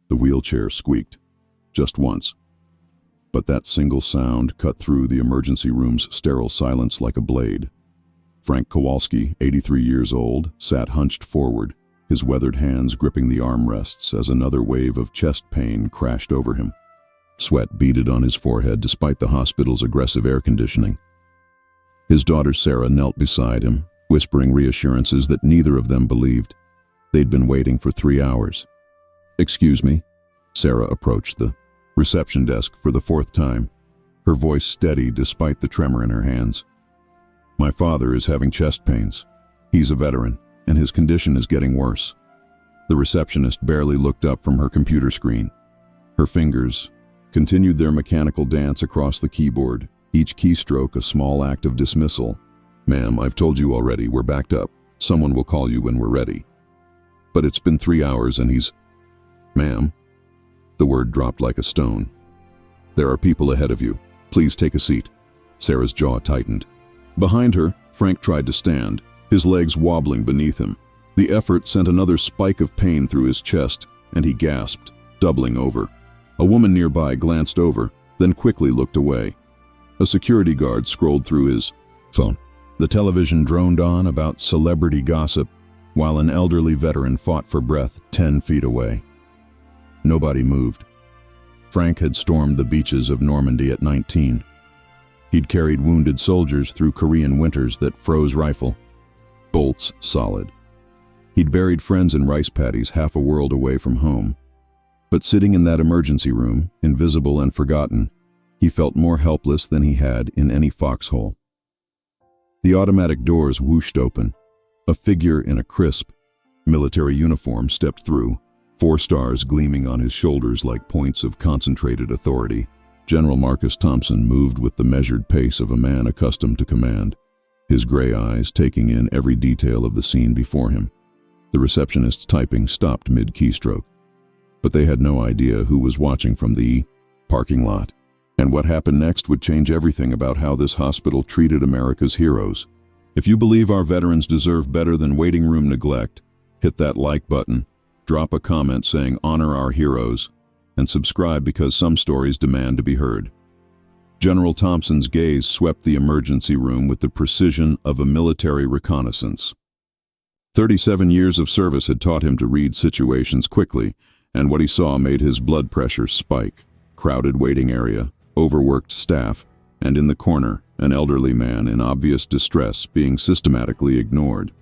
The wheelchair squeaked, just once. But that single sound cut through the emergency room's sterile silence like a blade. Frank Kowalski, 83 years old, sat hunched forward, his weathered hands gripping the armrests as another wave of chest pain crashed over him. Sweat beaded on his forehead despite the hospital's aggressive air conditioning. His daughter Sarah knelt beside him, whispering reassurances that neither of them believed. They'd been waiting for 3 hours. "Excuse me?" Sarah approached the reception desk for the 4th time, her voice steady despite the tremor in her hands. "My father is having chest pains. He's a veteran, and his condition is getting worse." The receptionist barely looked up from her computer screen. Her fingers continued their mechanical dance across the keyboard, each keystroke a small act of dismissal. "Ma'am, I've told you already, we're backed up. Someone will call you when we're ready." "But it's been 3 hours and he's—" "Ma'am." The word dropped like a stone. "There are people ahead of you. Please take a seat." Sarah's jaw tightened. Behind her, Frank tried to stand, his legs wobbling beneath him. The effort sent another spike of pain through his chest, and he gasped, doubling over. A woman nearby glanced over, then quickly looked away. A security guard scrolled through his phone. The television droned on about celebrity gossip, while an elderly veteran fought for breath 10 feet away. Nobody moved. Frank had stormed the beaches of Normandy at 19. He'd carried wounded soldiers through Korean winters that froze rifle, bolts solid. He'd buried friends in rice paddies half a world away from home. But sitting in that emergency room, invisible and forgotten, he felt more helpless than he had in any foxhole. The automatic doors whooshed open. A figure in a crisp, military uniform stepped through, 4 stars gleaming on his shoulders like points of concentrated authority. General Marcus Thompson moved with the measured pace of a man accustomed to command, his gray eyes taking in every detail of the scene before him. The receptionist's typing stopped mid-keystroke, but they had no idea who was watching from the parking lot. And what happened next would change everything about how this hospital treated America's heroes. If you believe our veterans deserve better than waiting room neglect, hit that like button, drop a comment saying honor our heroes, and subscribe because some stories demand to be heard. General Thompson's gaze swept the emergency room with the precision of a military reconnaissance. 37 years of service had taught him to read situations quickly, and what he saw made his blood pressure spike. Crowded waiting area, overworked staff, and in the corner, an elderly man in obvious distress being systematically ignored.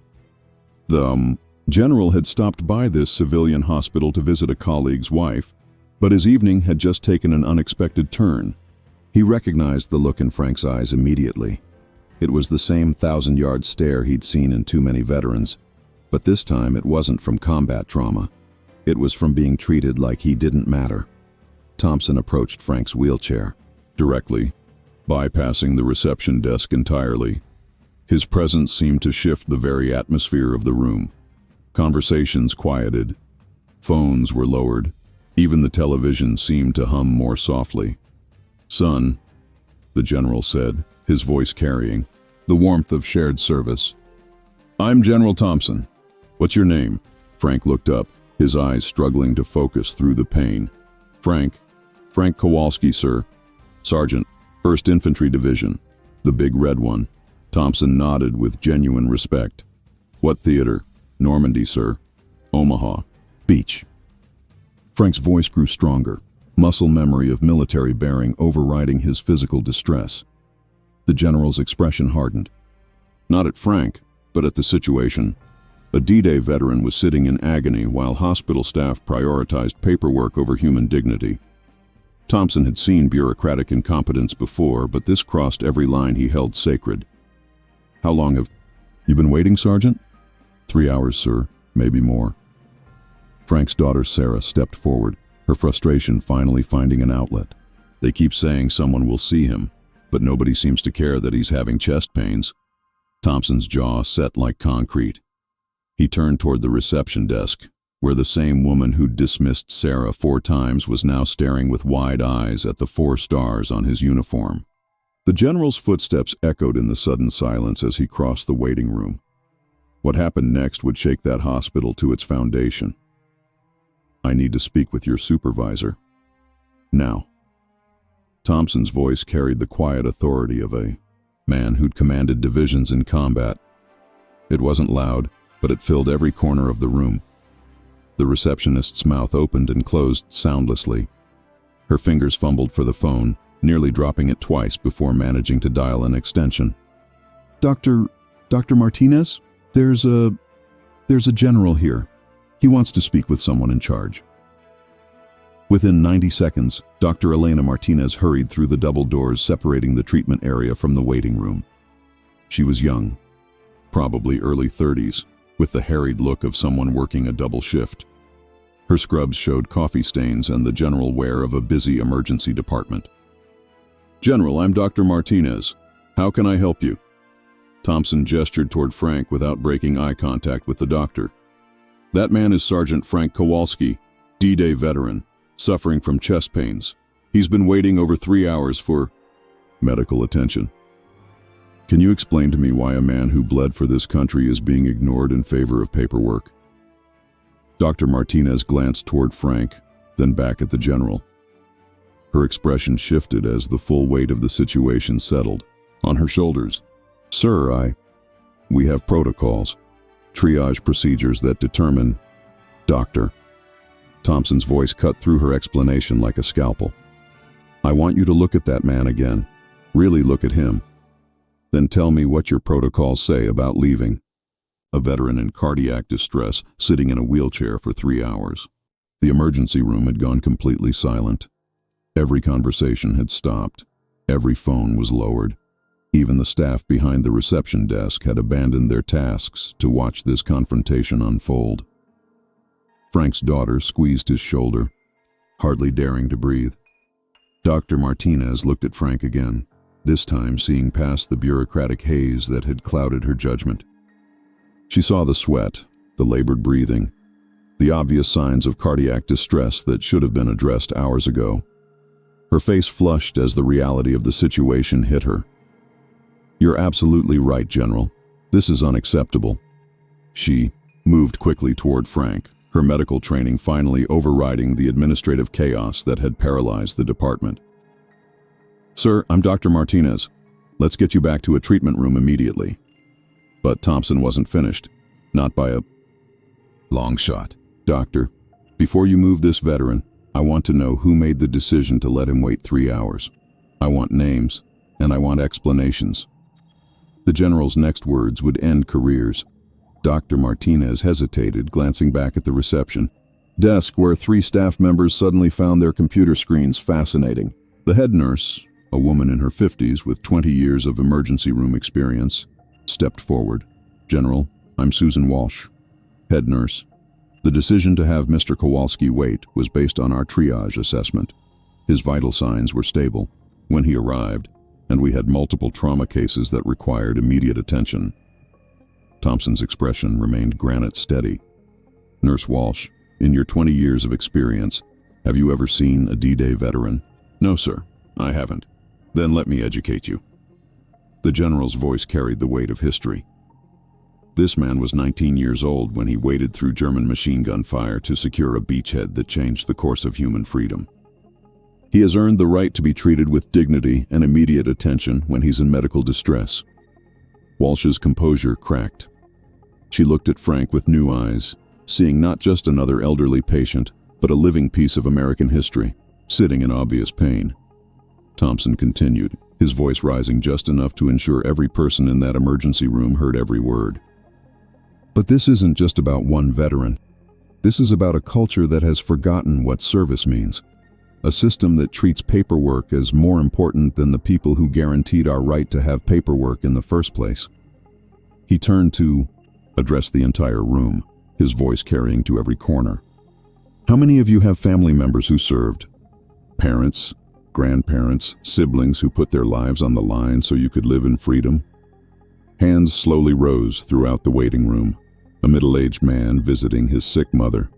The general had stopped by this civilian hospital to visit a colleague's wife, but his evening had just taken an unexpected turn. He recognized the look in Frank's eyes immediately. It was the same 1,000-yard stare he'd seen in too many veterans, but this time it wasn't from combat trauma. It was from being treated like he didn't matter. Thompson approached Frank's wheelchair, directly, bypassing the reception desk entirely. His presence seemed to shift the very atmosphere of the room. Conversations quieted. Phones were lowered. Even the television seemed to hum more softly. "Son," the general said, his voice carrying the warmth of shared service. "I'm General Thompson. What's your name?" Frank looked up, his eyes struggling to focus through the pain. Frank Kowalski, sir. Sergeant, 1st Infantry Division, the big red one." Thompson nodded with genuine respect. "What theater?" "Normandy, sir." "Omaha. Beach." Frank's voice grew stronger, muscle memory of military bearing overriding his physical distress. The general's expression hardened. Not at Frank, but at the situation. A D-Day veteran was sitting in agony while hospital staff prioritized paperwork over human dignity. Thompson had seen bureaucratic incompetence before, but this crossed every line he held sacred. "How long have you been waiting, Sergeant?" 3 hours, sir, maybe more." Frank's daughter Sarah stepped forward, her frustration finally finding an outlet. "They keep saying someone will see him, but nobody seems to care that he's having chest pains." Thompson's jaw set like concrete. He turned toward the reception desk, where the same woman who'd dismissed Sarah 4 times was now staring with wide eyes at the 4 stars on his uniform. The general's footsteps echoed in the sudden silence as he crossed the waiting room. What happened next would shake that hospital to its foundation. I need to speak with your supervisor. Now. Thompson's voice carried the quiet authority of a man who'd commanded divisions in combat. It wasn't loud, but it filled every corner of the room. The receptionist's mouth opened and closed soundlessly. Her fingers fumbled for the phone, nearly dropping it twice before managing to dial an extension. Dr. Martinez? There's a general here. He wants to speak with someone in charge. Within 90 seconds, Dr. Elena Martinez hurried through the double doors separating the treatment area from the waiting room. She was young, probably early 30s, with the harried look of someone working a double shift. Her scrubs showed coffee stains and the general wear of a busy emergency department. General, I'm Dr. Martinez. How can I help you? Thompson gestured toward Frank without breaking eye contact with the doctor. That man is Sergeant Frank Kowalski, D-Day veteran, suffering from chest pains. He's been waiting over 3 hours for medical attention. Can you explain to me why a man who bled for this country is being ignored in favor of paperwork? Dr. Martinez glanced toward Frank, then back at the general. Her expression shifted as the full weight of the situation settled on her shoulders. Sir, we have protocols, triage procedures that determine... Doctor. Thompson's voice cut through her explanation like a scalpel. I want you to look at that man again. Really look at him. Then tell me what your protocols say about leaving. A veteran in cardiac distress sitting in a wheelchair for 3 hours. The emergency room had gone completely silent. Every conversation had stopped. Every phone was lowered. Even the staff behind the reception desk had abandoned their tasks to watch this confrontation unfold. Frank's daughter squeezed his shoulder, hardly daring to breathe. Dr. Martinez looked at Frank again, this time seeing past the bureaucratic haze that had clouded her judgment. She saw the sweat, the labored breathing, the obvious signs of cardiac distress that should have been addressed hours ago. Her face flushed as the reality of the situation hit her. You're absolutely right, General. This is unacceptable. She moved quickly toward Frank, her medical training finally overriding the administrative chaos that had paralyzed the department. Sir, I'm Dr. Martinez. Let's get you back to a treatment room immediately. But Thompson wasn't finished, not by a long shot. Doctor, before you move this veteran, I want to know who made the decision to let him wait 3 hours. I want names, and I want explanations. The general's next words would end careers. Dr. Martinez hesitated, glancing back at the reception desk where 3 staff members suddenly found their computer screens fascinating. The head nurse, a woman in her 50s with 20 years of emergency room experience, stepped forward. General, I'm Susan Walsh, head nurse. The decision to have Mr. Kowalski wait was based on our triage assessment. His vital signs were stable when he arrived, and we had multiple trauma cases that required immediate attention. Thompson's expression remained granite steady. Nurse Walsh, in your 20 years of experience, have you ever seen a D-Day veteran? No, sir, I haven't. Then let me educate you. The general's voice carried the weight of history. This man was 19 years old when he waded through German machine gun fire to secure a beachhead that changed the course of human freedom. He has earned the right to be treated with dignity and immediate attention when he's in medical distress. Walsh's composure cracked. She looked at Frank with new eyes, seeing not just another elderly patient, but a living piece of American history, sitting in obvious pain. Thompson continued, his voice rising just enough to ensure every person in that emergency room heard every word. But this isn't just about one veteran. This is about a culture that has forgotten what service means. A system that treats paperwork as more important than the people who guaranteed our right to have paperwork in the first place. He turned to address the entire room, his voice carrying to every corner. How many of you have family members who served? Parents, grandparents, siblings who put their lives on the line so you could live in freedom? Hands slowly rose throughout the waiting room. A middle-aged man visiting his sick mother,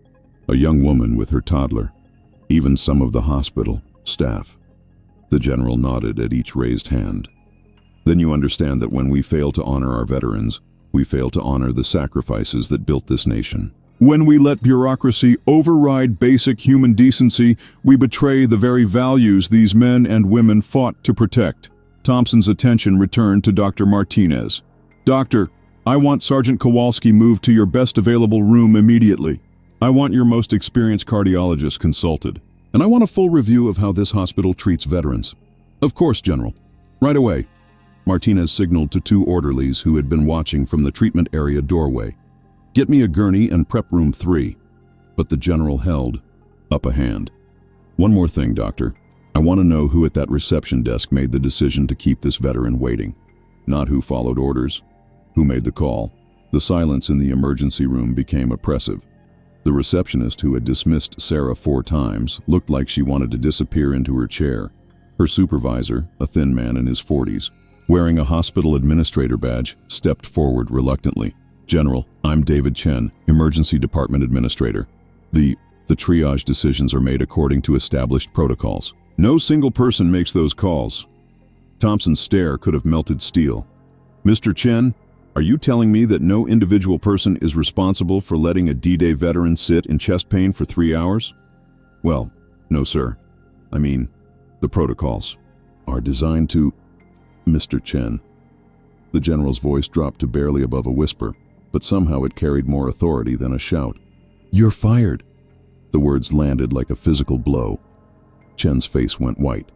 a young woman with her toddler, even some of the hospital staff. The general nodded at each raised hand. Then you understand that when we fail to honor our veterans, we fail to honor the sacrifices that built this nation. When we let bureaucracy override basic human decency, we betray the very values these men and women fought to protect. Thompson's attention returned to Dr. Martinez. Doctor, I want Sergeant Kowalski moved to your best available room immediately. I want your most experienced cardiologist consulted. And I want a full review of how this hospital treats veterans. Of course, General. Right away. Martinez signaled to two orderlies who had been watching from the treatment area doorway. Get me a gurney and prep room 3. But the general held up a hand. One more thing, Doctor. I want to know who at that reception desk made the decision to keep this veteran waiting. Not who followed orders, who made the call. The silence in the emergency room became oppressive. The receptionist, who had dismissed Sarah 4 times, looked like she wanted to disappear into her chair. Her supervisor, a thin man in his 40s, wearing a hospital administrator badge, stepped forward reluctantly. General, I'm David Chen, Emergency Department Administrator. The triage decisions are made according to established protocols. No single person makes those calls. Thompson's stare could have melted steel. Mr. Chen, are you telling me that no individual person is responsible for letting a D-Day veteran sit in chest pain for 3 hours? Well, no, sir. I mean, the protocols are designed to... Mr. Chen. The general's voice dropped to barely above a whisper, but somehow it carried more authority than a shout. You're fired. The words landed like a physical blow. Chen's face went white.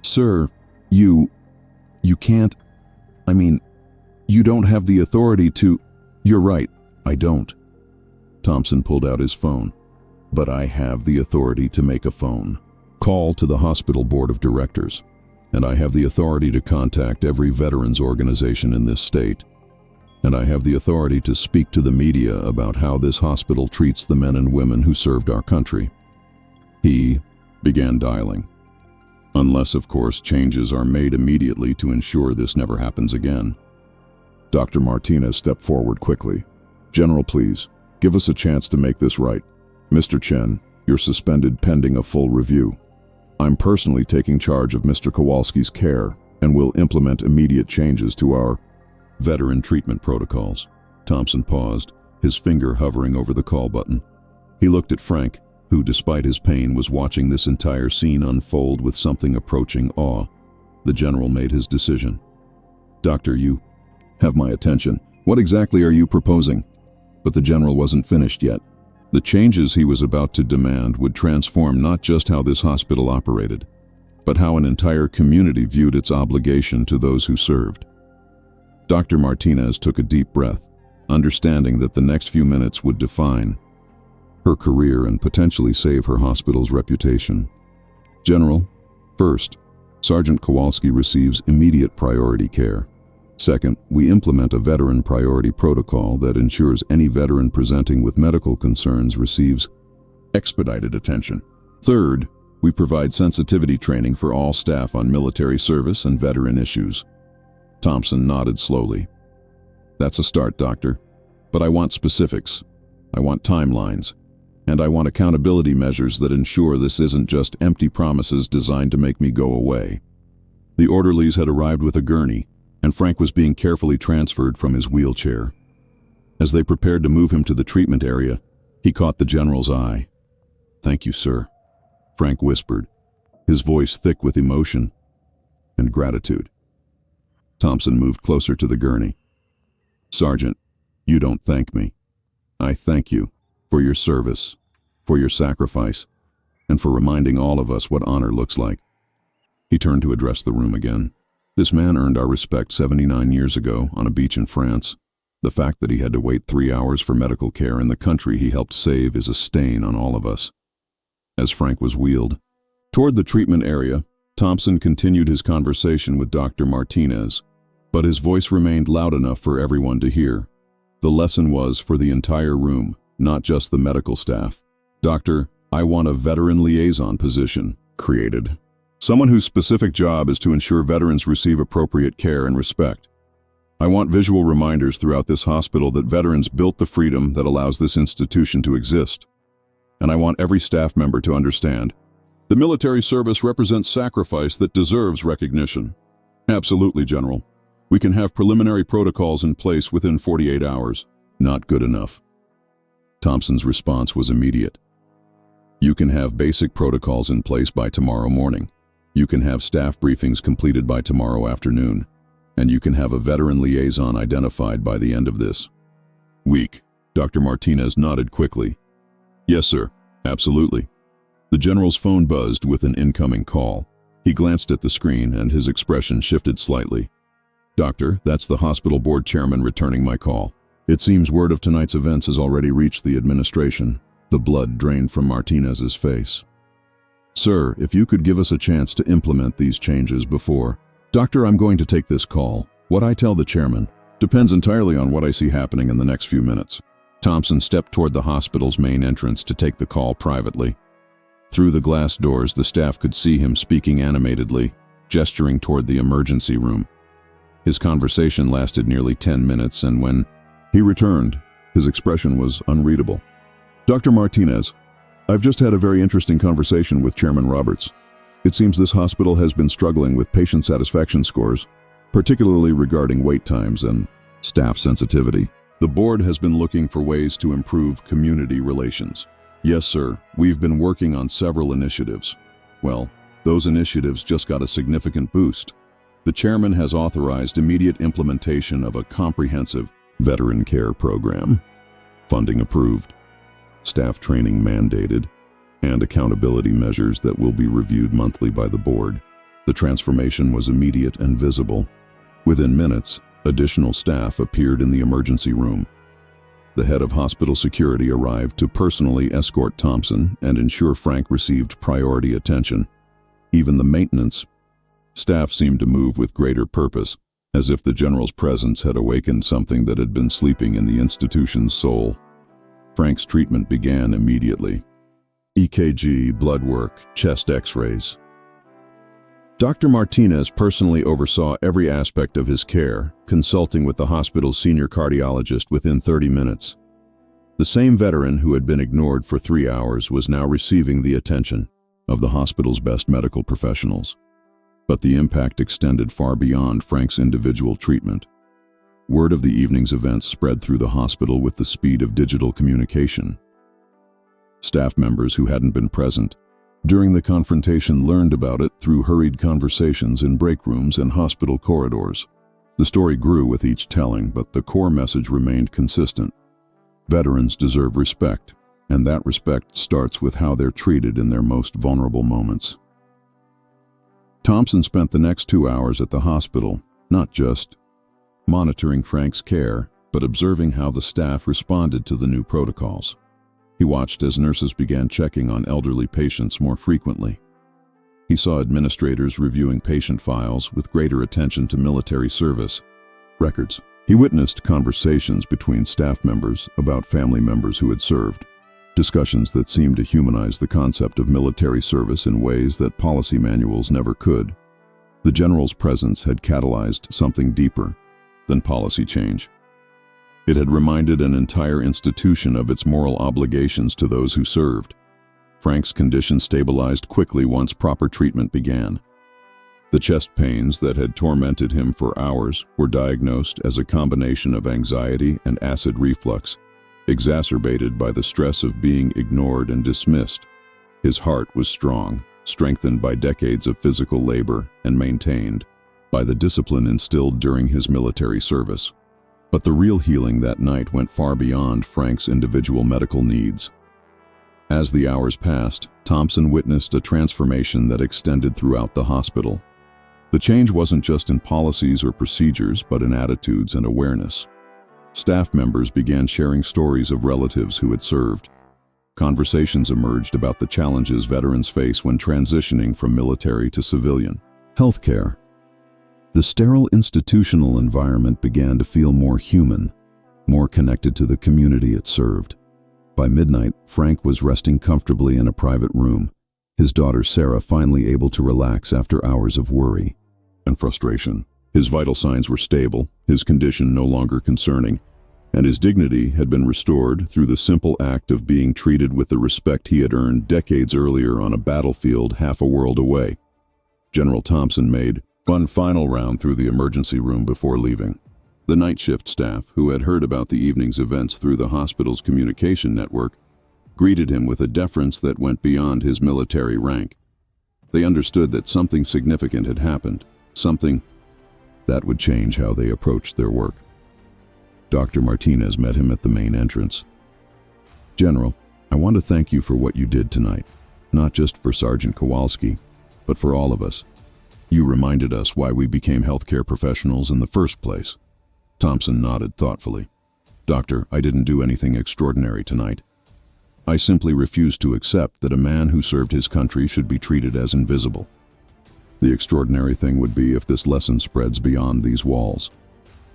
Sir, you can't... I mean, you don't have the authority to... You're right, I don't. Thompson pulled out his phone. But I have the authority to make a phone call to the hospital board of directors. And I have the authority to contact every veterans organization in this state. And I have the authority to speak to the media about how this hospital treats the men and women who served our country. He began dialing. Unless, of course, changes are made immediately to ensure this never happens again. Dr. Martinez stepped forward quickly. General, please, give us a chance to make this right. Mr. Chen, you're suspended pending a full review. I'm personally taking charge of Mr. Kowalski's care and will implement immediate changes to our veteran treatment protocols. Thompson paused, his finger hovering over the call button. He looked at Frank, who, despite his pain, was watching this entire scene unfold with something approaching awe. The general made his decision. Doctor, you have my attention. What exactly are you proposing? But the general wasn't finished yet. The changes he was about to demand would transform not just how this hospital operated, but how an entire community viewed its obligation to those who served. Dr. Martinez took a deep breath, understanding that the next few minutes would define her career and potentially save her hospital's reputation. General, first, Sergeant Kowalski receives immediate priority care. Second, we implement a veteran priority protocol that ensures any veteran presenting with medical concerns receives expedited attention. Third, we provide sensitivity training for all staff on military service and veteran issues. Thompson nodded slowly. That's a start, Doctor. But I want specifics. I want timelines. And I want accountability measures that ensure this isn't just empty promises designed to make me go away. The orderlies had arrived with a gurney, and Frank was being carefully transferred from his wheelchair. As they prepared to move him to the treatment area, he caught the general's eye. Thank you, sir, Frank whispered, his voice thick with emotion and gratitude. Thompson moved closer to the gurney. Sergeant, you don't thank me. I thank you for your service, for your sacrifice, and for reminding all of us what honor looks like. He turned to address the room again. This man earned our respect 79 years ago on a beach in France. The fact that he had to wait 3 hours for medical care in the country he helped save is a stain on all of us. As Frank was wheeled toward the treatment area, Thompson continued his conversation with Dr. Martinez, but his voice remained loud enough for everyone to hear. The lesson was for the entire room, not just the medical staff. Doctor, I want a veteran liaison position created. Someone whose specific job is to ensure veterans receive appropriate care and respect. I want visual reminders throughout this hospital that veterans built the freedom that allows this institution to exist. And I want every staff member to understand the military service represents sacrifice that deserves recognition. Absolutely, General. We can have preliminary protocols in place within 48 hours. Not good enough. Thompson's response was immediate. You can have basic protocols in place by tomorrow morning. You can have staff briefings completed by tomorrow afternoon. And you can have a veteran liaison identified by the end of this week. Dr. Martinez nodded quickly. Yes, sir. Absolutely. The general's phone buzzed with an incoming call. He glanced at the screen and his expression shifted slightly. Doctor, that's the hospital board chairman returning my call. It seems word of tonight's events has already reached the administration. The blood drained from Martinez's face. Sir, if you could give us a chance to implement these changes before. Doctor, I'm going to take this call. What I tell the chairman depends entirely on what I see happening in the next few minutes. Thompson stepped toward the hospital's main entrance to take the call privately. Through the glass doors, the staff could see him speaking animatedly, gesturing toward the emergency room. His conversation lasted nearly 10 minutes, and when he returned, his expression was unreadable. Dr. Martinez, I've just had a very interesting conversation with Chairman Roberts. It seems this hospital has been struggling with patient satisfaction scores, particularly regarding wait times and staff sensitivity. The board has been looking for ways to improve community relations. Yes, sir, we've been working on several initiatives. Well, those initiatives just got a significant boost. The chairman has authorized immediate implementation of a comprehensive veteran care program. Funding approved, staff training mandated, and accountability measures that will be reviewed monthly by the board. The transformation was immediate and visible. Within minutes, additional staff appeared in the emergency room. The head of hospital security arrived to personally escort Thompson and ensure Frank received priority attention. Even the maintenance staff seemed to move with greater purpose, as if the general's presence had awakened something that had been sleeping in the institution's soul. Frank's treatment began immediately. EKG, blood work, chest x-rays. Dr. Martinez personally oversaw every aspect of his care, consulting with the hospital's senior cardiologist within 30 minutes. The same veteran who had been ignored for 3 hours was now receiving the attention of the hospital's best medical professionals. But the impact extended far beyond Frank's individual treatment. Word of the evening's events spread through the hospital with the speed of digital communication. Staff members who hadn't been present during the confrontation learned about it through hurried conversations in break rooms and hospital corridors. The story grew with each telling, but the core message remained consistent. Veterans deserve respect, and that respect starts with how they're treated in their most vulnerable moments. Thompson spent the next 2 hours at the hospital, not just monitoring Frank's care, but observing how the staff responded to the new protocols. He watched as nurses began checking on elderly patients more frequently. He saw administrators reviewing patient files with greater attention to military service records. He witnessed conversations between staff members about family members who had served, discussions that seemed to humanize the concept of military service in ways that policy manuals never could. The general's presence had catalyzed something deeper than policy change. It had reminded an entire institution of its moral obligations to those who served. Frank's condition stabilized quickly once proper treatment began. The chest pains that had tormented him for hours were diagnosed as a combination of anxiety and acid reflux, exacerbated by the stress of being ignored and dismissed. His heart was strong, strengthened by decades of physical labor and maintained by the discipline instilled during his military service. But the real healing that night went far beyond Frank's individual medical needs. As the hours passed, Thompson witnessed a transformation that extended throughout the hospital. The change wasn't just in policies or procedures, but in attitudes and awareness. Staff members began sharing stories of relatives who had served. Conversations emerged about the challenges veterans face when transitioning from military to civilian healthcare. The sterile institutional environment began to feel more human, more connected to the community it served. By midnight, Frank was resting comfortably in a private room, his daughter Sarah finally able to relax after hours of worry and frustration. His vital signs were stable, his condition no longer concerning, and his dignity had been restored through the simple act of being treated with the respect he had earned decades earlier on a battlefield half a world away. General Thompson made one final round through the emergency room before leaving. The night shift staff, who had heard about the evening's events through the hospital's communication network, greeted him with a deference that went beyond his military rank. They understood that something significant had happened, something that would change how they approached their work. Dr. Martinez met him at the main entrance. "General, I want to thank you for what you did tonight, not just for Sergeant Kowalski, but for all of us. You reminded us why we became healthcare professionals in the first place." Thompson nodded thoughtfully. "Doctor, I didn't do anything extraordinary tonight. I simply refused to accept that a man who served his country should be treated as invisible. The extraordinary thing would be if this lesson spreads beyond these walls."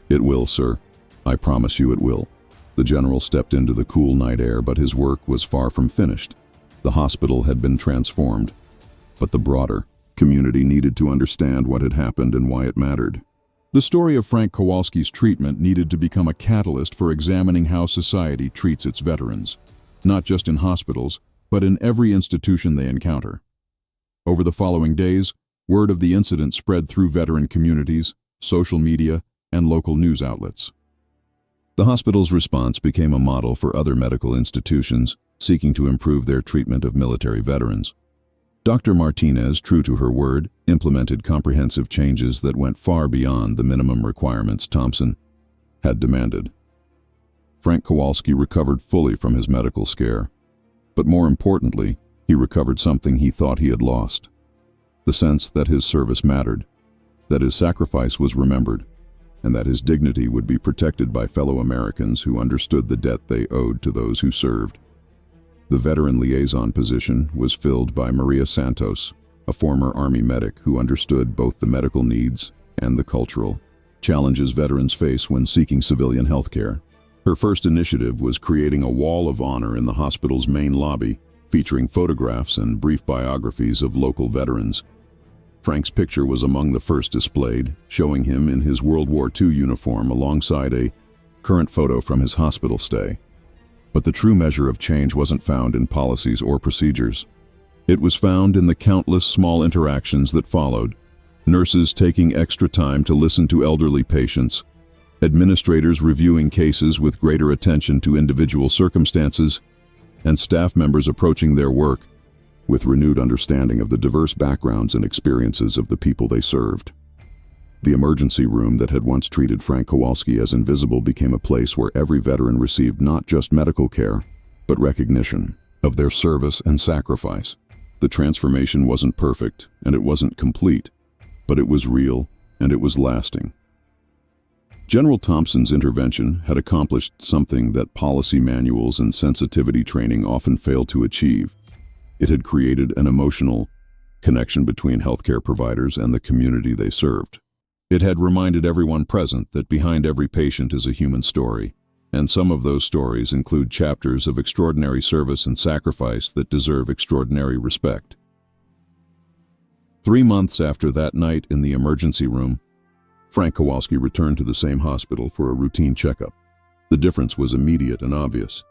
"It will, sir. I promise you it will." The general stepped into the cool night air, but his work was far from finished. The hospital had been transformed, but the broader community needed to understand what had happened and why it mattered. The story of Frank Kowalski's treatment needed to become a catalyst for examining how society treats its veterans, not just in hospitals, but in every institution they encounter. Over the following days, word of the incident spread through veteran communities, social media, and local news outlets. The hospital's response became a model for other medical institutions seeking to improve their treatment of military veterans. Dr. Martinez, true to her word, implemented comprehensive changes that went far beyond the minimum requirements Thompson had demanded. Frank Kowalski recovered fully from his medical scare, but more importantly, he recovered something he thought he had lost: the sense that his service mattered, that his sacrifice was remembered, and that his dignity would be protected by fellow Americans who understood the debt they owed to those who served. The veteran liaison position was filled by Maria Santos, a former Army medic who understood both the medical needs and the cultural challenges veterans face when seeking civilian health care. Her first initiative was creating a wall of honor in the hospital's main lobby, featuring photographs and brief biographies of local veterans. Frank's picture was among the first displayed, showing him in his World War II uniform alongside a current photo from his hospital stay. But the true measure of change wasn't found in policies or procedures. It was found in the countless small interactions that followed: nurses taking extra time to listen to elderly patients, administrators reviewing cases with greater attention to individual circumstances, and staff members approaching their work with renewed understanding of the diverse backgrounds and experiences of the people they served. The emergency room that had once treated Frank Kowalski as invisible became a place where every veteran received not just medical care, but recognition of their service and sacrifice. The transformation wasn't perfect, and it wasn't complete, but it was real, and it was lasting. General Thompson's intervention had accomplished something that policy manuals and sensitivity training often fail to achieve. It had created an emotional connection between healthcare providers and the community they served. It had reminded everyone present that behind every patient is a human story, and some of those stories include chapters of extraordinary service and sacrifice that deserve extraordinary respect. 3 months after that night in the emergency room, Frank Kowalski returned to the same hospital for a routine checkup. The difference was immediate and obvious.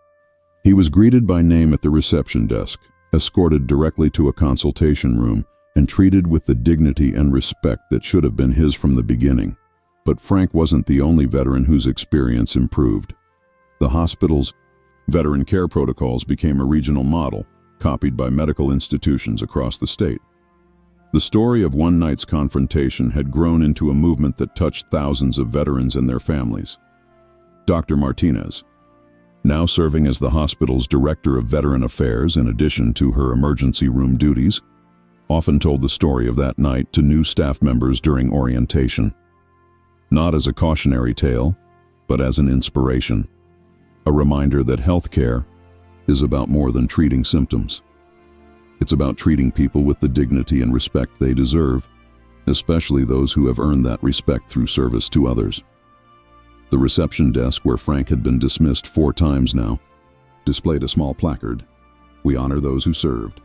He was greeted by name at the reception desk, escorted directly to a consultation room, and treated with the dignity and respect that should have been his from the beginning. But Frank wasn't the only veteran whose experience improved. The hospital's veteran care protocols became a regional model, copied by medical institutions across the state. The story of one night's confrontation had grown into a movement that touched thousands of veterans and their families. Dr. Martinez, now serving as the hospital's Director of Veteran Affairs in addition to her emergency room duties, often told the story of that night to new staff members during orientation. Not as a cautionary tale, but as an inspiration. A reminder that healthcare is about more than treating symptoms. It's about treating people with the dignity and respect they deserve, especially those who have earned that respect through service to others. The reception desk, where Frank had been dismissed 4 times now, displayed a small placard: "We honor those who served."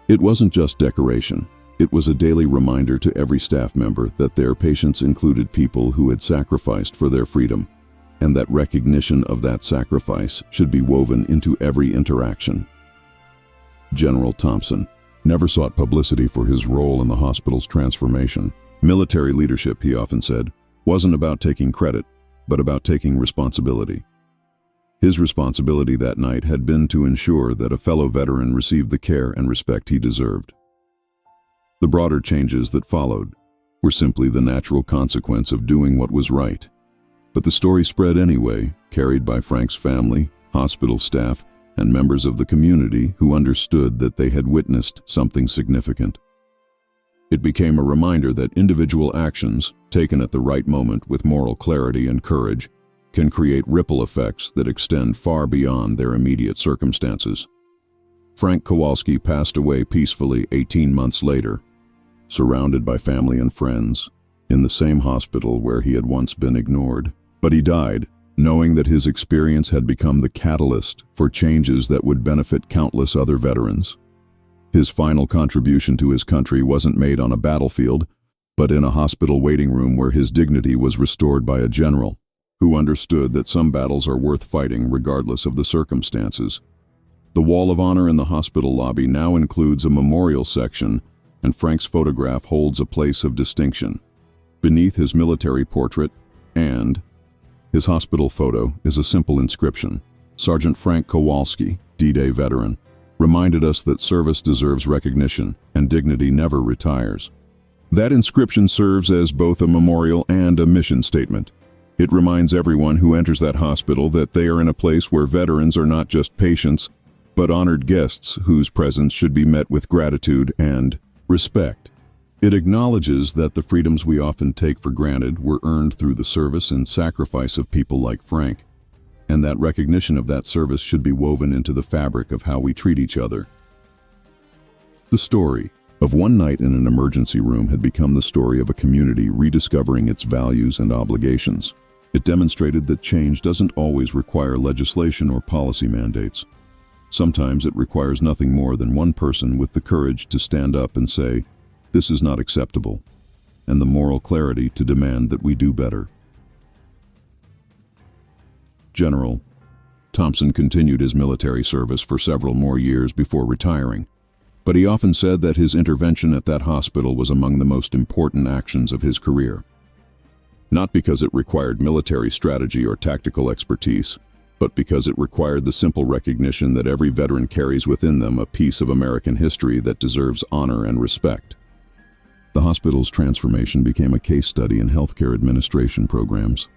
It wasn't just decoration. It was a daily reminder to every staff member that their patients included people who had sacrificed for their freedom, and that recognition of that sacrifice should be woven into every interaction. General Thompson never sought publicity for his role in the hospital's transformation. Military leadership, he often said, wasn't about taking credit. but about taking responsibility. His responsibility that night had been to ensure that a fellow veteran received the care and respect he deserved. The broader changes that followed were simply the natural consequence of doing what was right. But the story spread anyway, carried by Frank's family, hospital staff, and members of the community who understood that they had witnessed something significant. It became a reminder that individual actions, taken at the right moment with moral clarity and courage, can create ripple effects that extend far beyond their immediate circumstances. Frank Kowalski passed away peacefully 18 months later, surrounded by family and friends, in the same hospital where he had once been ignored. But he died, knowing that his experience had become the catalyst for changes that would benefit countless other veterans. His final contribution to his country wasn't made on a battlefield, but in a hospital waiting room where his dignity was restored by a general who understood that some battles are worth fighting regardless of the circumstances. The Wall of Honor in the hospital lobby now includes a memorial section, and Frank's photograph holds a place of distinction. Beneath his military portrait and his hospital photo is a simple inscription. Sergeant Frank Kowalski, D-Day veteran, reminded us that service deserves recognition and dignity never retires. That inscription serves as both a memorial and a mission statement. It reminds everyone who enters that hospital that they are in a place where veterans are not just patients, but honored guests whose presence should be met with gratitude and respect. It acknowledges that the freedoms we often take for granted were earned through the service and sacrifice of people like Frank, and that recognition of that service should be woven into the fabric of how we treat each other. The story of one night in an emergency room had become the story of a community rediscovering its values and obligations. It demonstrated that change doesn't always require legislation or policy mandates. Sometimes it requires nothing more than one person with the courage to stand up and say, "This is not acceptable," and the moral clarity to demand that we do better. General Thompson continued his military service for several more years before retiring, but he often said that his intervention at that hospital was among the most important actions of his career. Not because it required military strategy or tactical expertise, but because it required the simple recognition that every veteran carries within them a piece of American history that deserves honor and respect. The hospital's transformation became a case study in healthcare administration programs,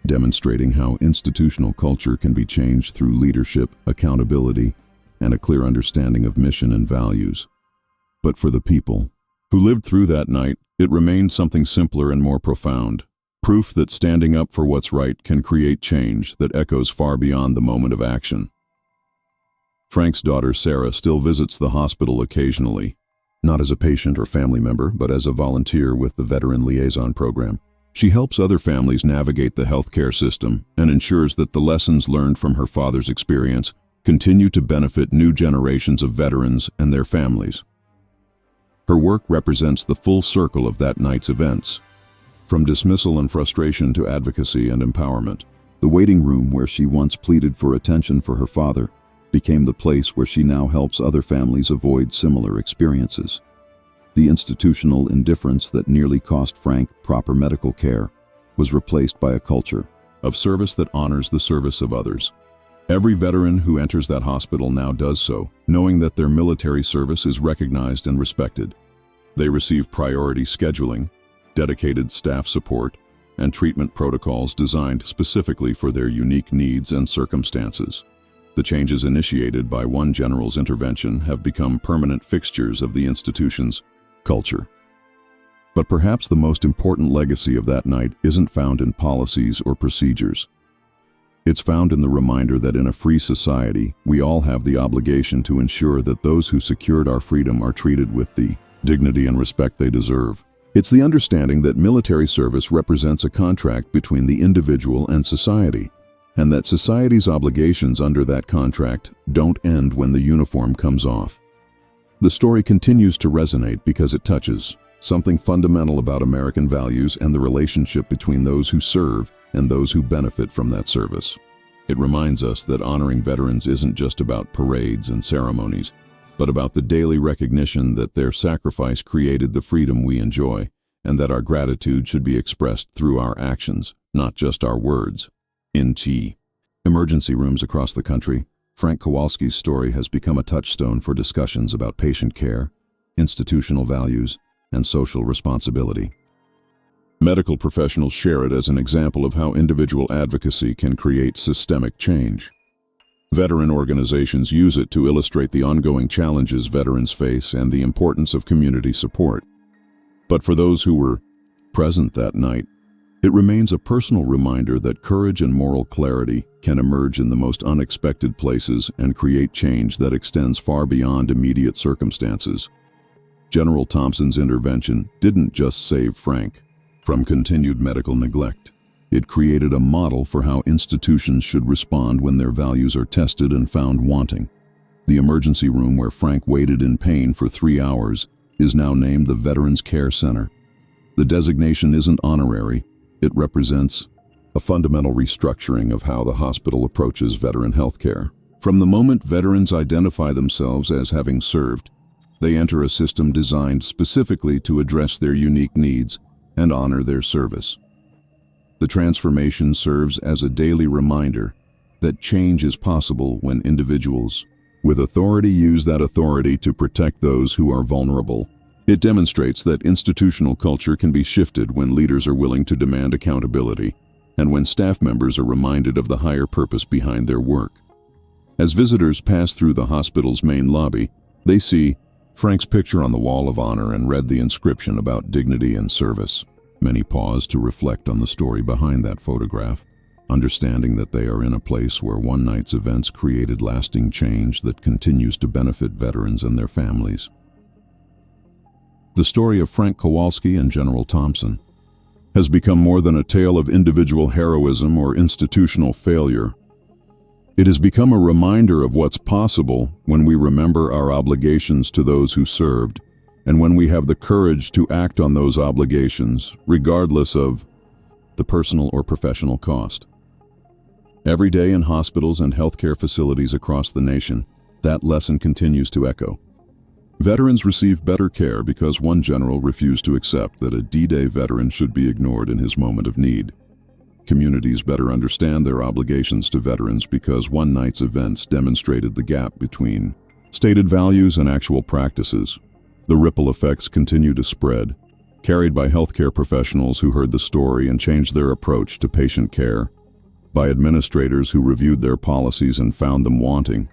demonstrating how institutional culture can be changed through leadership, accountability, and a clear understanding of mission and values. But for the people who lived through that night, it remained something simpler and more profound. Proof that standing up for what's right can create change that echoes far beyond the moment of action. Frank's daughter Sarah still visits the hospital occasionally, not as a patient or family member, but as a volunteer with the Veteran Liaison Program. She helps other families navigate the healthcare system and ensures that the lessons learned from her father's experience continue to benefit new generations of veterans and their families. Her work represents the full circle of that night's events. From dismissal and frustration to advocacy and empowerment, the waiting room where she once pleaded for attention for her father became the place where she now helps other families avoid similar experiences. The institutional indifference that nearly cost Frank proper medical care was replaced by a culture of service that honors the service of others. Every veteran who enters that hospital now does so, knowing that their military service is recognized and respected. They receive priority scheduling, dedicated staff support, and treatment protocols designed specifically for their unique needs and circumstances. The changes initiated by one general's intervention have become permanent fixtures of the institution's culture. But perhaps the most important legacy of that night isn't found in policies or procedures. It's found in the reminder that in a free society, we all have the obligation to ensure that those who secured our freedom are treated with the dignity and respect they deserve. It's the understanding that military service represents a contract between the individual and society, and that society's obligations under that contract don't end when the uniform comes off. The story continues to resonate because it touches something fundamental about American values and the relationship between those who serve and those who benefit from that service. It reminds us that honoring veterans isn't just about parades and ceremonies, but about the daily recognition that their sacrifice created the freedom we enjoy, and that our gratitude should be expressed through our actions, not just our words. In emergency rooms across the country, Frank Kowalski's story has become a touchstone for discussions about patient care, institutional values, and social responsibility. Medical professionals share it as an example of how individual advocacy can create systemic change. Veteran organizations use it to illustrate the ongoing challenges veterans face and the importance of community support. But for those who were present that night, it remains a personal reminder that courage and moral clarity can emerge in the most unexpected places and create change that extends far beyond immediate circumstances. General Thompson's intervention didn't just save Frank from continued medical neglect. It created a model for how institutions should respond when their values are tested and found wanting. The emergency room where Frank waited in pain for 3 hours is now named the Veterans Care Center. The designation isn't honorary. It represents a fundamental restructuring of how the hospital approaches veteran health care. From the moment veterans identify themselves as having served, they enter a system designed specifically to address their unique needs and honor their service. The transformation serves as a daily reminder that change is possible when individuals with authority use that authority to protect those who are vulnerable. It demonstrates that institutional culture can be shifted when leaders are willing to demand accountability and when staff members are reminded of the higher purpose behind their work. As visitors pass through the hospital's main lobby, they see Frank's picture on the wall of honor and read the inscription about dignity and service. Many pause to reflect on the story behind that photograph, understanding that they are in a place where one night's events created lasting change that continues to benefit veterans and their families. The story of Frank Kowalski and General Thompson has become more than a tale of individual heroism or institutional failure. It has become a reminder of what's possible when we remember our obligations to those who served, and when we have the courage to act on those obligations, regardless of the personal or professional cost. Every day in hospitals and healthcare facilities across the nation, that lesson continues to echo. Veterans receive better care because one general refused to accept that a D-Day veteran should be ignored in his moment of need. Communities better understand their obligations to veterans because one night's events demonstrated the gap between stated values and actual practices. The ripple effects continue to spread, carried by healthcare professionals who heard the story and changed their approach to patient care, by administrators who reviewed their policies and found them wanting,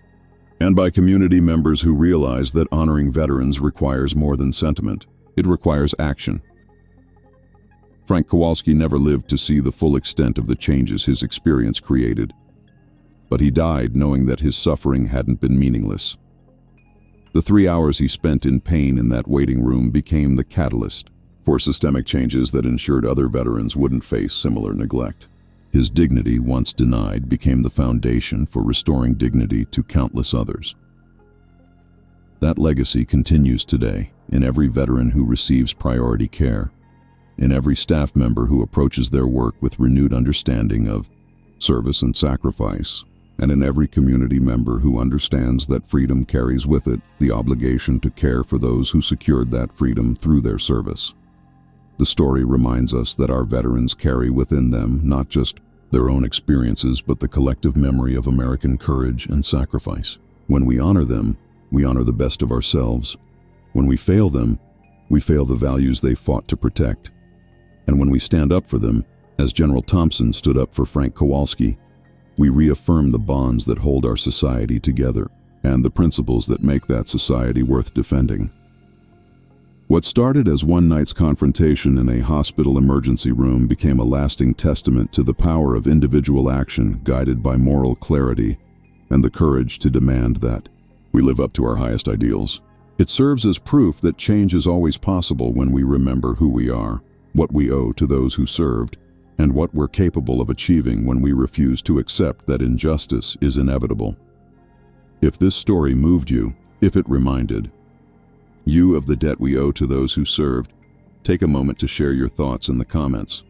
and by community members who realized that honoring veterans requires more than sentiment. It requires action. Frank Kowalski never lived to see the full extent of the changes his experience created, but he died knowing that his suffering hadn't been meaningless. The 3 hours he spent in pain in that waiting room became the catalyst for systemic changes that ensured other veterans wouldn't face similar neglect. His dignity, once denied, became the foundation for restoring dignity to countless others. That legacy continues today in every veteran who receives priority care, in every staff member who approaches their work with renewed understanding of service and sacrifice, and in every community member who understands that freedom carries with it the obligation to care for those who secured that freedom through their service. The story reminds us that our veterans carry within them not just their own experiences, but the collective memory of American courage and sacrifice. When we honor them, we honor the best of ourselves. When we fail them, we fail the values they fought to protect. And when we stand up for them, as General Thompson stood up for Frank Kowalski, we reaffirm the bonds that hold our society together and the principles that make that society worth defending. What started as one night's confrontation in a hospital emergency room became a lasting testament to the power of individual action guided by moral clarity and the courage to demand that we live up to our highest ideals. It serves as proof that change is always possible when we remember who we are, what we owe to those who served, and what we're capable of achieving when we refuse to accept that injustice is inevitable. If this story moved you, if it reminded you of the debt we owe to those who served, take a moment to share your thoughts in the comments.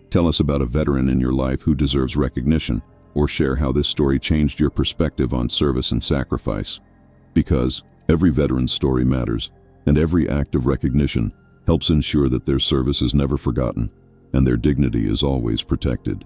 Tell us about a veteran in your life who deserves recognition, or share how this story changed your perspective on service and sacrifice. Because every veteran's story matters, and every act of recognition helps ensure that their service is never forgotten. and their dignity is always protected.